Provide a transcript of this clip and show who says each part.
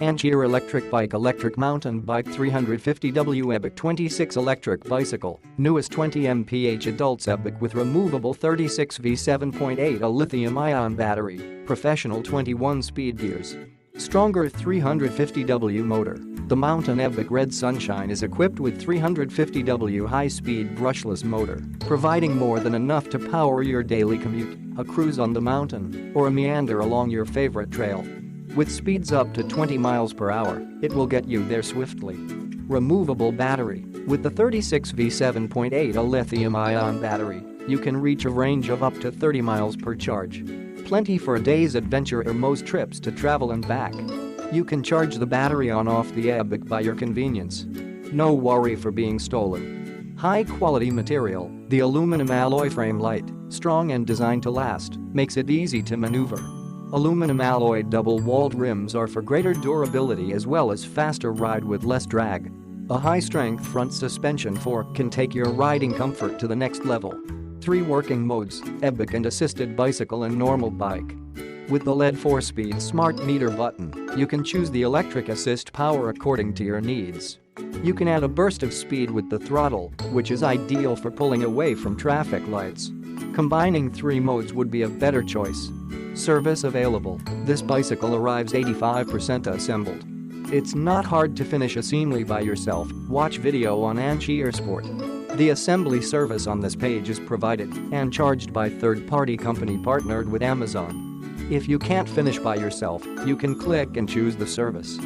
Speaker 1: ANCHEER electric bike, electric mountain bike, 350W Ebike 26 electric bicycle, newest 20 mph adults Ebike with removable 36V 7.8 a lithium-ion battery, professional 21 speed gears. Stronger 350W motor. The mountain Ebike Red Sunshine is equipped with 350W high-speed brushless motor, providing more than enough to power your daily commute, a cruise on the mountain, or a meander along your favorite trail. With speeds up to 20 miles per hour, it will get you there swiftly. Removable battery. With the 36V 7.8 a lithium-ion battery, you can reach a range of up to 30 miles per charge. Plenty for a day's adventure or most trips to travel and back. You can charge the battery on off the Ebike by your convenience. No worry for being stolen. High-quality material, the aluminum alloy frame light, strong and designed to last, makes it easy to maneuver. Aluminum alloy double-walled rims are for greater durability as well as faster ride with less drag. A high-strength front suspension fork can take your riding comfort to the next level. 3 working modes, Ebike and assisted bicycle and normal bike. With the LED 4-speed smart meter button, you can choose the electric assist power according to your needs. You can add a burst of speed with the throttle, which is ideal for pulling away from traffic lights. Combining 3 modes would be a better choice. Service available. This bicycle arrives 85% assembled. It's not hard to finish assembly by yourself. Watch video on ANCHEER Sport. The assembly service on this page is provided and charged by third-party company partnered with Amazon. If you can't finish by yourself, you can click and choose the service.